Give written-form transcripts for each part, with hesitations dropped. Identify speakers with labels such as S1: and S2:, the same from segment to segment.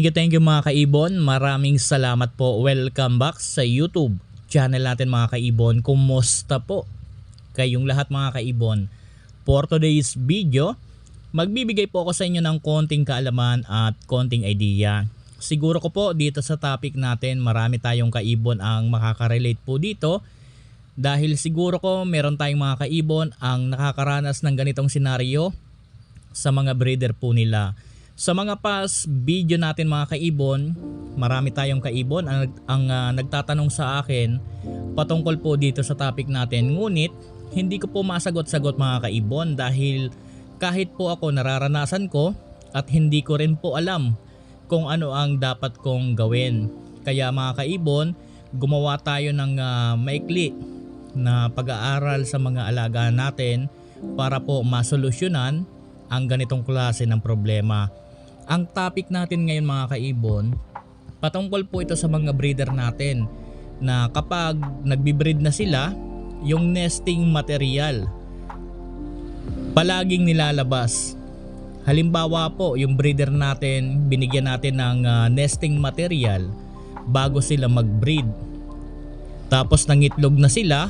S1: Thank you mga kaibon. Maraming salamat po. Welcome back sa YouTube channel natin mga kaibon. Kumusta po kayong lahat mga kaibon? For today's video, magbibigay po ako sa inyo ng konting kaalaman at konting idea. Siguro ko po dito sa topic natin marami tayong kaibon ang makaka-relate po dito. Dahil siguro ko meron tayong mga kaibon ang nakakaranas ng ganitong senaryo sa mga breeder po nila. Sa mga past video natin mga kaibon, marami tayong kaibon ang nagtatanong sa akin patungkol po dito sa topic natin. Ngunit hindi ko po masagot-sagot mga kaibon dahil kahit po ako nararanasan ko at hindi ko rin po alam kung ano ang dapat kong gawin. Kaya mga kaibon, gumawa tayo ng maikli na pag-aaral sa mga alaga natin para po masolusyonan ang ganitong klase ng problema. Ang topic natin ngayon mga kaibon, patungkol po ito sa mga breeder natin na kapag nagbi-breed na sila, yung nesting material palaging nilalabas. Halimbawa po, yung breeder natin, binigyan natin ng nesting material bago sila mag-breed. Tapos nangitlog na sila,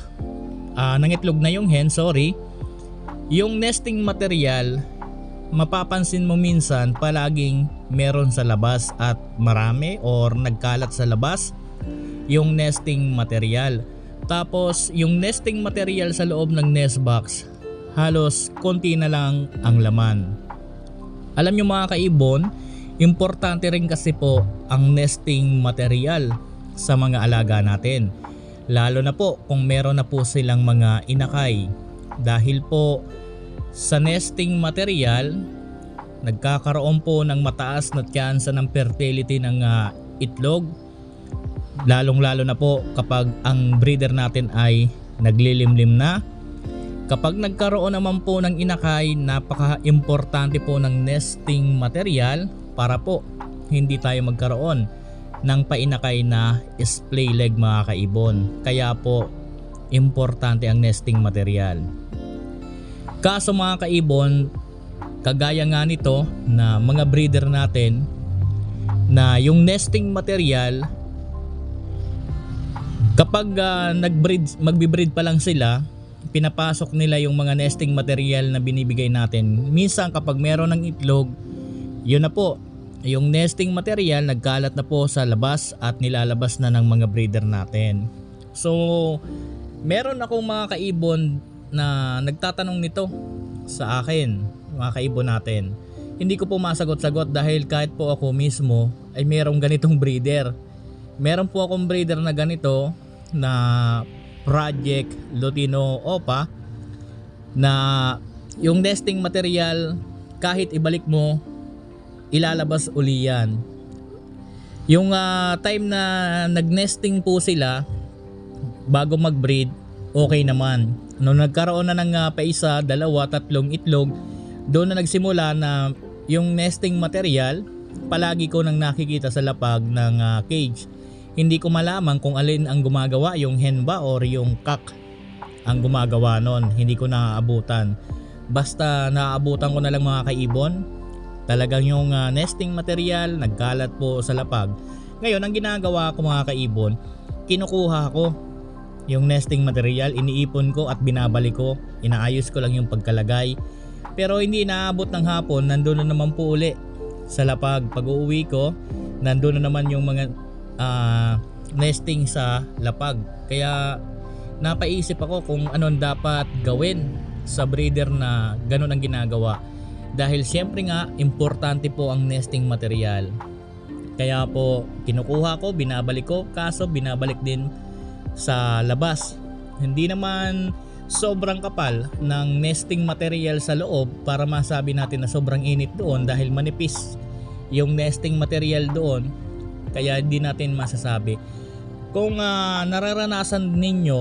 S1: nangitlog na yung hen, yung nesting material mapapansin mo minsan palaging meron sa labas at marami or nagkalat sa labas yung nesting material. Tapos yung nesting material sa loob ng nest box halos konti na lang ang laman. Alam nyo mga kaibon, importante rin kasi po ang nesting material sa mga alaga natin. Lalo na po kung meron na po silang mga inakay. Dahil po sa nesting material, nagkakaroon po ng mataas na tsansa ng fertility ng itlog. Lalong-lalo na po kapag ang breeder natin ay naglilimlim na. Kapag nagkaroon naman po ng inakay, napaka-importante po ng nesting material para po hindi tayo magkaroon ng painakay na splay leg mga kaibon. Kaya po importante ang nesting material. Kaso mga kaibon, kagaya nga nito na mga breeder natin na yung nesting material kapag magbi-breed pa lang sila, pinapasok nila yung mga nesting material na binibigay natin. Minsan kapag meron ng itlog, yun na po, yung nesting material nagkalat na po sa labas at nilalabas na ng mga breeder natin. So meron akong mga kaibon na nagtatanong nito sa akin, mga kaibon natin. Hindi ko po masagot-sagot dahil kahit po ako mismo ay merong ganitong breeder. Meron po akong breeder na ganito na Project Lutino Opa na yung nesting material kahit ibalik mo, ilalabas uli yan. Yung time na nag-nesting po sila bago mag-breed, okay naman. Nung nagkaroon na ng paisa, dalawa, tatlong itlog, doon na nagsimula na yung nesting material, palagi ko nang nakikita sa lapag ng cage. Hindi ko malaman kung alin ang gumagawa, yung hen ba or yung cock ang gumagawa nun. Hindi ko naaabutan. Basta naaabutan ko na lang mga kaibon, talagang yung nesting material nagkalat po sa lapag. Ngayon ang ginagawa ko mga kaibon, kinukuha ko yung nesting material, iniipon ko at binabalik ko. Inaayos ko lang yung pagkalagay. Pero hindi naabot ng hapon, nandun na naman po uli sa lapag. Pag uuwi ko, nandun na naman yung mga nesting sa lapag. Kaya napaisip ako kung anong dapat gawin sa breeder na ganun ang ginagawa. Dahil siyempre nga, importante po ang nesting material. Kaya po, kinukuha ko, binabalik ko, kaso binabalik din sa labas. Hindi naman sobrang kapal ng nesting material sa loob para masabi natin na sobrang init doon dahil manipis yung nesting material doon, kaya hindi natin masasabi. Kung nararanasan ninyo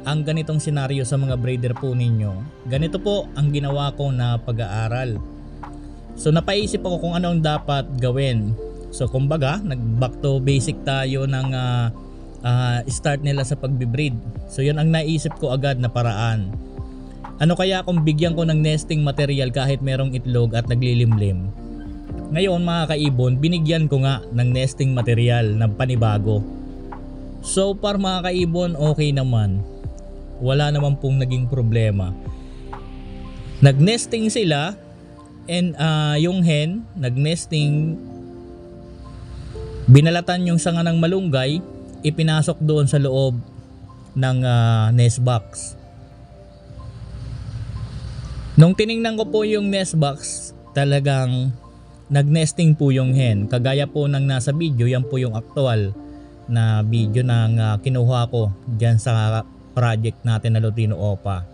S1: ang ganitong senaryo sa mga breeder po ninyo, ganito po ang ginawa ko na pag-aaral. So napaisip ako kung ano ang dapat gawin. So kumbaga, nag-back to basic tayo ng start nila sa pagbibreed. So yun ang naisip ko agad na paraan. Ano kaya kung bigyan ko ng nesting material kahit merong itlog at naglilimlim? Ngayon mga kaibon, binigyan ko nga ng nesting material na panibago. So far mga kaibon, okay naman. Wala naman pong naging problema. Nag-nesting sila and yung hen, nag-nesting, binalatan yung sanga ng malunggay, ipinasok doon sa loob ng nest box. Nung tiningnan ko po yung nest box, talagang nag-nesting po yung hen. Kagaya po ng nasa video, yan po yung actual na video na kinuha ko dyan sa project natin na Lutino Opa.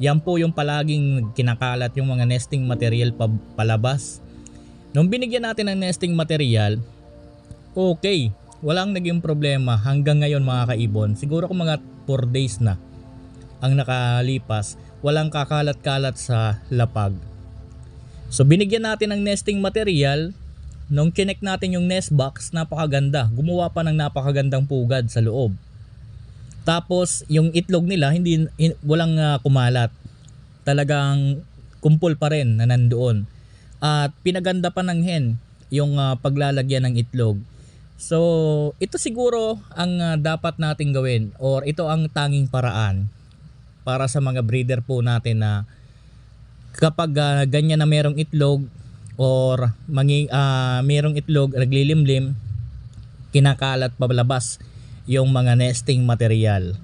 S1: Yan po yung palaging kinakalat yung mga nesting material palabas. Nung binigyan natin ng nesting material, okay, walang naging problema hanggang ngayon mga kaibon. Siguro kung mga 4 days na ang nakalipas, walang kakalat-kalat sa lapag. So binigyan natin ng nesting material. Nung chinek natin yung nest box, napakaganda. Gumawa pa ng napakagandang pugad sa loob. Tapos yung itlog nila walang kumalat. Talagang kumpol pa rin na nandoon. At pinaganda pa ng hen yung paglalagyan ng itlog. So ito siguro ang dapat nating gawin, or ito ang tanging paraan para sa mga breeder po natin na kapag ganyan na merong itlog or merong itlog naglilimlim, kinakalat palabas yung mga nesting material.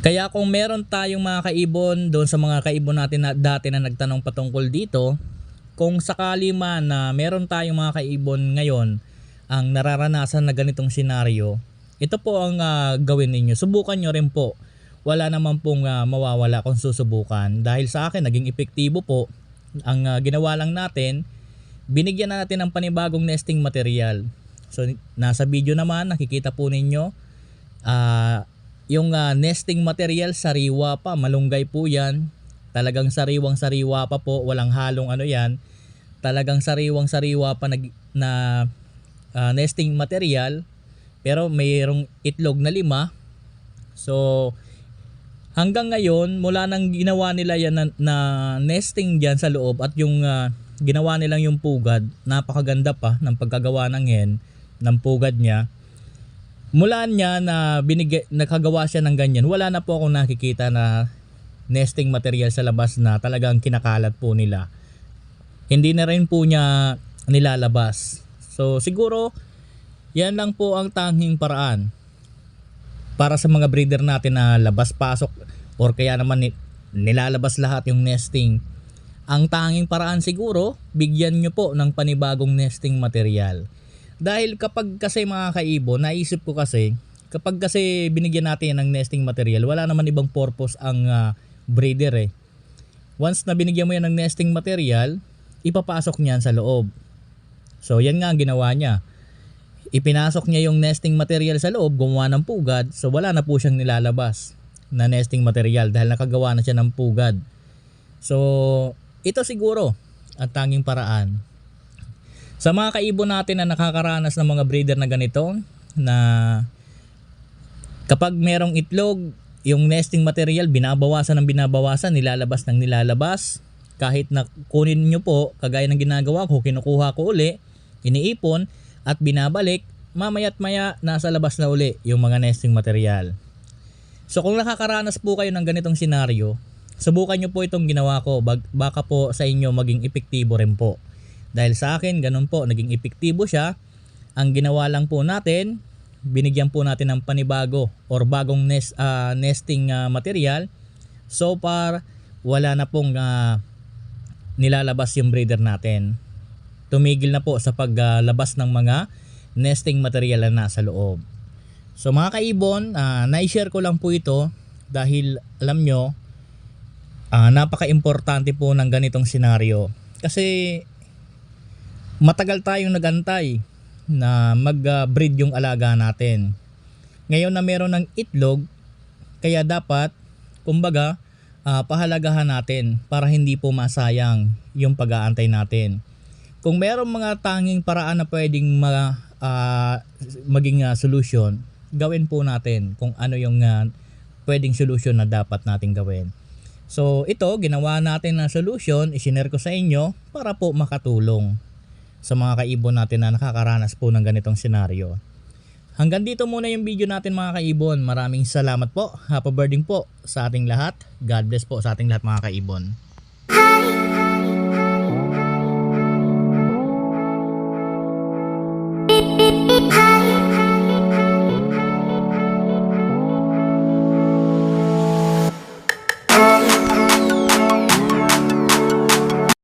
S1: Kaya kung meron tayong mga kaibon doon sa mga kaibon natin na dati na nagtanong patungkol dito, kung sakali man na meron tayong mga kaibon ngayon ang nararanasan na ganitong senaryo, ito po ang gawin ninyo. Subukan nyo rin po. Wala naman pong mawawala kung susubukan. Dahil sa akin naging epektibo po. Ang ginawa lang natin, binigyan natin ng panibagong nesting material. So nasa video naman nakikita po ninyo yung nesting material, sariwa pa, malunggay po yan. Talagang sariwang sariwa pa po, walang halong yan. Talagang sariwang sariwa pa na nesting material, pero mayroong itlog na 5. So hanggang ngayon, mula nang ginawa nila yan na nesting dyan sa loob at yung ginawa nilang yung pugad, napakaganda pa ng pagkagawa ng hen, ng pugad niya. Mula niya na nakagawa siya ng ganyan, wala na po akong nakikita na nesting material sa labas na talagang kinakalat po nila. Hindi na rin po niya nilalabas. So siguro, yan lang po ang tanging paraan para sa mga breeder natin na labas-pasok or kaya naman nilalabas lahat yung nesting. Ang tanging paraan siguro, bigyan nyo po ng panibagong nesting material. Dahil kapag kasi mga kaibon, naisip ko kasi, kapag kasi binigyan natin ng nesting material, wala naman ibang purpose ang breeder eh. Once na binigyan mo yan ng nesting material, ipapasok niyan sa loob. So yan nga ang ginawa niya. Ipinasok niya yung nesting material sa loob, gumawa ng pugad, so wala na po siyang nilalabas na nesting material dahil nakagawa na siya ng pugad. So ito siguro ang tanging paraan. Sa mga kaibon natin na nakakaranas ng mga breeder na ganito, na kapag merong itlog, yung nesting material binabawasan ng binabawasan, nilalabas ng nilalabas, kahit na kunin nyo po, kagaya ng ginagawa ko, kinukuha ko uli, iniipon, at binabalik, mamaya't maya nasa labas na uli yung mga nesting material. So kung nakakaranas po kayo ng ganitong senaryo, subukan nyo po itong ginawa ko, baka po sa inyo maging epektibo rin po. Dahil sa akin, ganun po, naging epektibo siya. Ang ginawa lang po natin, binigyan po natin ng panibago or bagong nesting material. So far, wala na pong nilalabas yung breeder natin. Tumigil na po sa paglabas ng mga nesting material na nasa loob. So mga kaibon, na-share ko lang po ito dahil alam nyo, napaka-importante po ng ganitong senaryo. Kasi matagal tayong nagantay na mag-breed yung alaga natin. Ngayon na meron ng itlog, kaya dapat, kumbaga, pahalagahan natin para hindi po masayang yung pag-aantay natin. Kung merong mga tanging paraan na pwedeng maging solution, gawin po natin kung ano yung pwedeng solution na dapat natin gawin. So ito, ginawa natin na solution, isinare ko sa inyo para po makatulong. sa mga kaibon natin na nakakaranas po ng ganitong senaryo. Hanggang dito muna yung video natin mga kaibon. Maraming salamat po. Happy birthday po sa ating lahat. God bless po sa ating lahat mga kaibon.